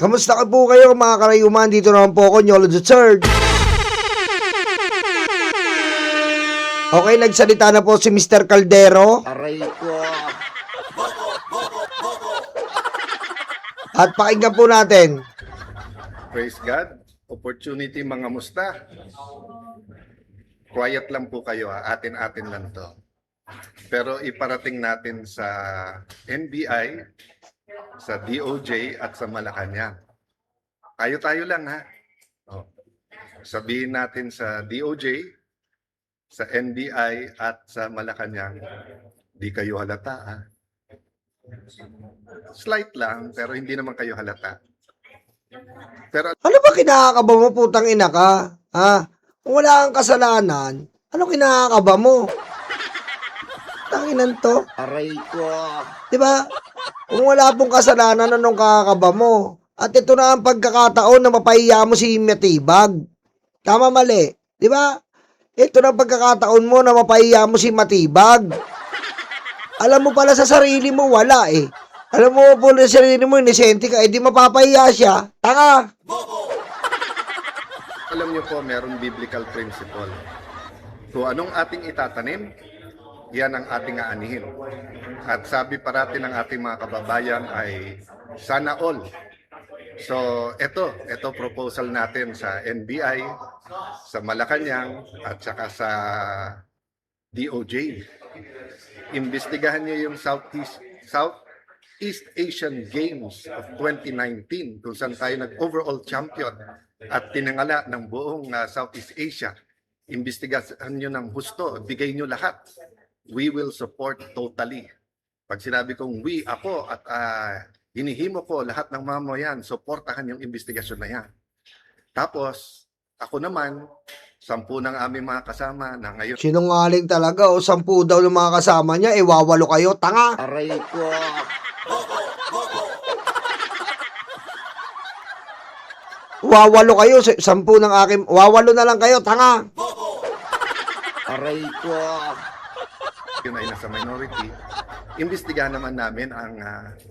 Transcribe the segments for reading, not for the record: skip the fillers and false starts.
Kamusta ka po kayo mga karayuman? Dito naman po ako, Nyolo the Third. Okay, nagsalita na po si Mr. Caldero. Aray ko. At pakinggan po natin. Praise God. Opportunity mga musta. Quiet lang po kayo ha. Atin-atin lang to. Pero iparating natin sa NBI, sa DOJ at sa Malacanang. Tayo-tayo lang ha. Oh. Sabihin natin sa DOJ, sa NBI at sa Malacanang, di kayo halata ha. Slight lang, pero hindi naman kayo halata. Pero Ano ba kinakakaba mo, putang ina ka? Ha? Kung wala kang kasalanan, ano kinakakaba mo? Tanginan to. Aray ko. Diba? Kung wala pong kasalanan, anong kakakaba mo? At ito na ang pagkakataon na mapahiya mo si Matibag. Tama mali. Diba? Ito na ang pagkakataon mo na mapahiya mo si Matibag. Alam mo pala sa sarili mo, wala eh. Alam mo po sa sarili mo, inisente ka, eh di mapapahiya siya. Tanga! alam niyo po, merong biblical principle. Kung anong ating itatanim, yan ang ating aanihin. At sabi parati ng ating mga kababayan ay sana all. So, ito proposal natin sa NBI, sa Malacanang, at saka sa DOJ. Imbestigahan niyo yung Southeast Asian Games of 2019 kung saan tayo nag-overall champion at tinangala ng buong Southeast Asia. Imbestigahan nyo ng husto, bigay nyo lahat. We will support totally. Pag sinabi kong we, ako at hinihimo ko lahat ng mamayan, supportahan yung investigasyon na yan. Tapos, ako naman, 10 ng aming mga kasama na ngayon Sinungaling talaga, o 10 daw ng mga kasama niya, eh wawalo kayo, tanga! Aray ko. Wawalo kayo, 10 ng akin, wawalo na lang kayo, tanga! Aray ko. yun ay nasa minority, imbestigahan naman namin ang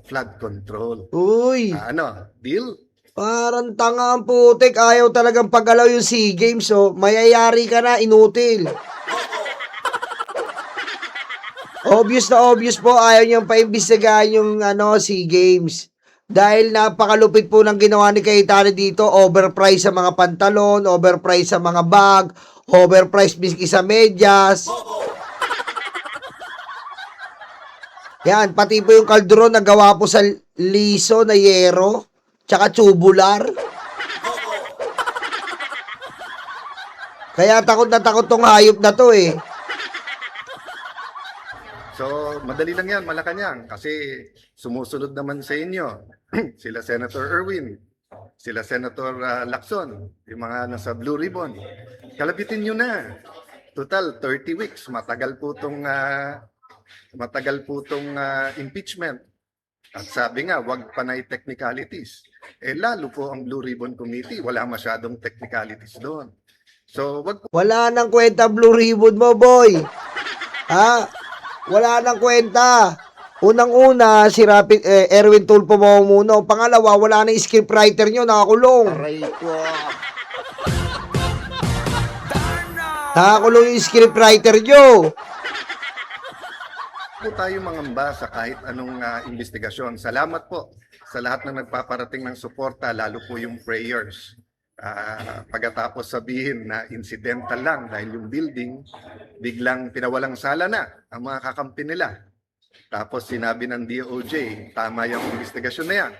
flood control. Uy, Deal? parang tanga ang putik, ayaw talagang paggalaw yung SEA Games, oh. Mayayari ka na, inutil. Obvious na obvious po, ayaw niyang paimbestigahan yung SEA Games. Dahil napakalupit po ng ginawa ni Cayetano dito, overpriced sa mga pantalon, overpriced sa mga bag, overpriced miski sa medyas. Yan, pati po yung kaldron na gawa po sa liso na yero, tsaka tubular. Kaya takot na takot tong hayop na to eh. So, madali lang yan, Malacanang, kasi sumusunod naman sa inyo. Sila Senator Erwin, sila Senator Lacson, yung mga nasa Blue Ribbon. Kalabitin nyo na. Total, 30 weeks. Matagal po tong impeachment. At sabi nga, wag panay technicalities. Lalo po ang Blue Ribbon Committee, wala masyadong technicalities doon. So, wag po Wala nang kwenta Blue Ribbon mo, boy. Ha? Wala nang kwenta. Unang-una, si Erwin Tulfo Mamumuno. Pangalawa, wala na yung scriptwriter nyo, nakakulong. Aray ko. Nakakulong yung scriptwriter nyo. po tayo mangamba sa kahit anong investigasyon. Salamat po sa lahat ng nagpaparating ng suporta, lalo po yung prayers. Pagkatapos sabihin na incidental lang dahil yung building, biglang pinawalang sala na ang mga kakampi nila. Tapos sinabi ng DOJ, tama yung investigasyon na yan.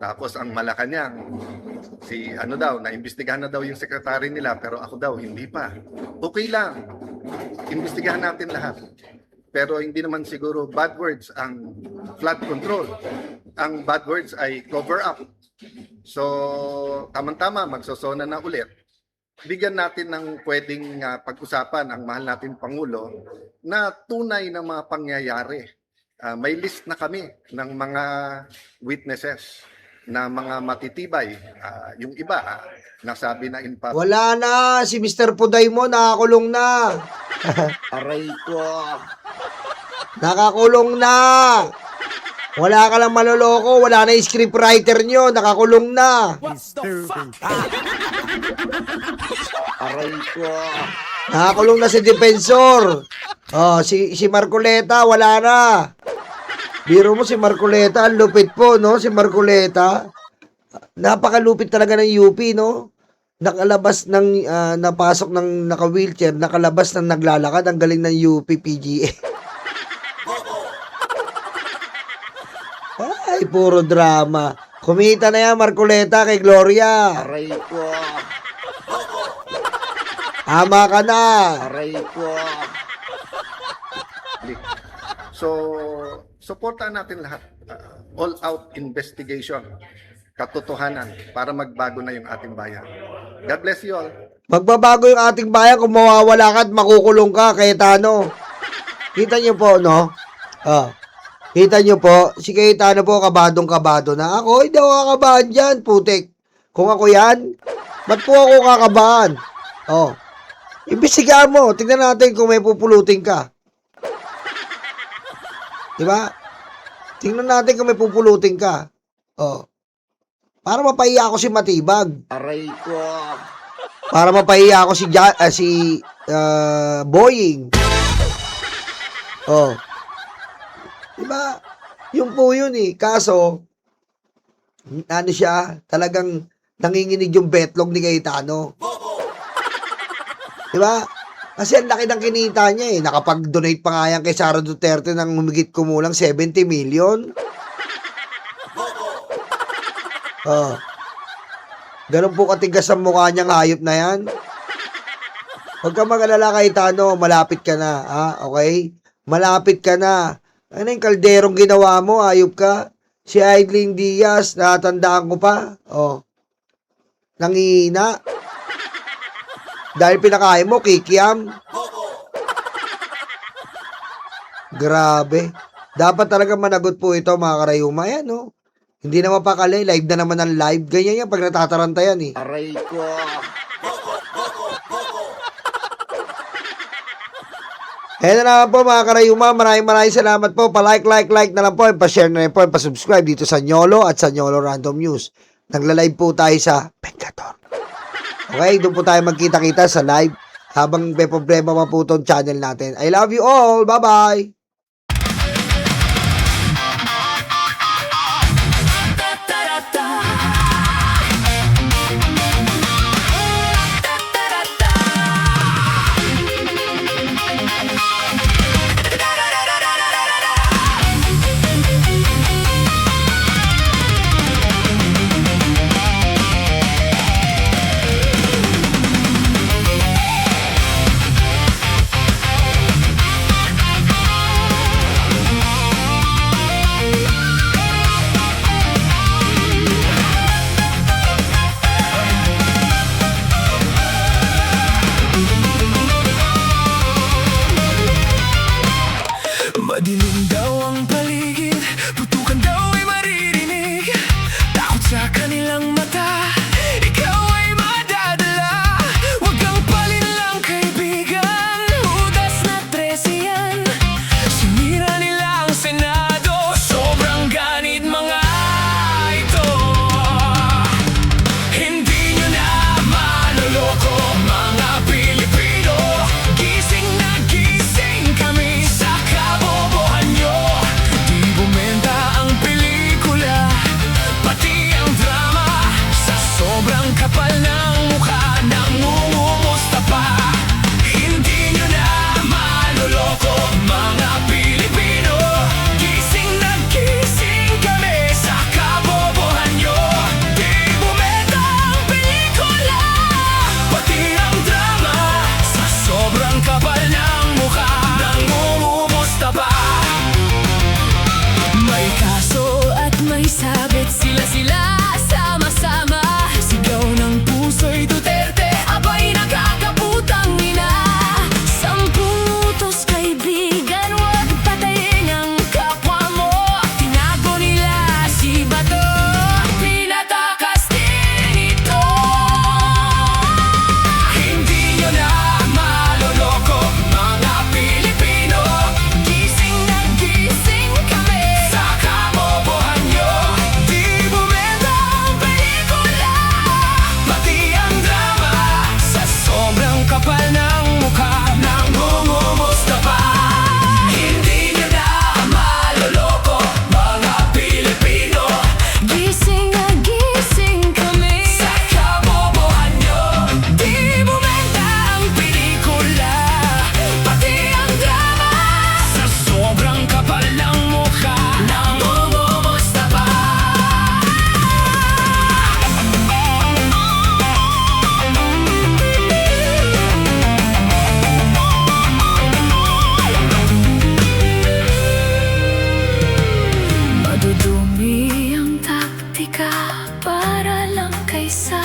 Tapos ang Malacanang, naimbestigahan na daw yung sekretary nila, pero ako daw, hindi pa. Okay lang, imbestigahan natin lahat. Pero hindi naman siguro bad words ang flood control. Ang bad words ay cover up. So, tamang-tama, magsosona na ulit. Bigyan natin ng pwedeng pag-usapan ang mahal natin Pangulo na tunay na mga pangyayari. May list na kami ng mga witnesses na mga matitibay. Yung iba, nasabi na in public. Wala na. Si Mr. Puday mo, nakakulong na. Aray ko. Nakakulong na. Wala ka lang maloloko, wala na yung scriptwriter nyo, nakakulong na. Aray ko. Nakakulong na si Defensor. Oh, si Marcoleta, wala na. Biro mo si Marcoleta, ang lupit po, no? Si Marcoleta. Napakalupit talaga ng UP, no? Nakalabas ng, napasok ng naka-wheelchair, nakalabas ng naglalakad, ang galing ng UP PGA. Ay, puro drama. Kumita na yan, Marcoleta, kay Gloria. Aray ko. Ama ka na. Aray ko. So, supportan natin lahat. All-out investigation. Katotohanan para magbago na yung ating bayan. God bless you all. Magbabago yung ating bayan kung mawawala ka at makukulong ka, Cayetano. Kita nyo po, no? Kita nyo po, si Cayetano po, kabadong-kabado na. Ako, hindi ako kakabahan dyan, putik. Kung ako yan, ba't po ako kakabahan? Imbestigahan mo, tingnan natin kung may pupulutin ka. Diba? Tingnan natin kung may pupulutin ka. Para mapahiya ako si Matibag. Aray ko. Para mapahiya ako si Boying. Diba? Yung po yun eh. Kaso, ano siya, talagang nanginginig yung betlog ni Cayetano. Diba? Kasi ang laki ng kinita niya eh. Nakapag-donate pa nga yan kay Sara Duterte ng humigit kumulang 70 million. Ganun po katigas ang mukha niyang hayop na yan. Huwag ka mag-alala, Cayetano, malapit ka na. Okay? Malapit ka na. Ano yung kalderong ginawa mo, hayop ka? Si Aidling Diaz, natandaan ko pa. Nangihina. Dahil pinakain mo, kikiam. Grabe. Dapat talaga managot po ito, mga karayuma. Yan, no? Hindi na mapakali. Live na naman ang live. Ganyan yan pag natataranta yan, eh. Aray ko. Ayan na naman po, mga karayuma. Maraming salamat po. Pa-like na lang po. Pa-share na rin po. Pa-subscribe dito sa Nyolo at sa Nyolo Random News. Nagla-live po tayo sa Pengkator. Okay, doon po tayo magkita-kita sa live habang may problema pa po itong channel natin. I love you all. Bye-bye. Madilim daw ang paligid, putukan daw ay maririnig. Takot sa kanilang mata, ikaw ay madadala. Huwag kang palinlang kaibigan, hudas na 13 yan. Sinira nila ang Senado, sobrang ganit mga ito. Hindi nyo na maloloko mga Pilipino. Gising na gising kami sa kabobohan nyo. Di bumenta ang pelikula, pati ang drama. isa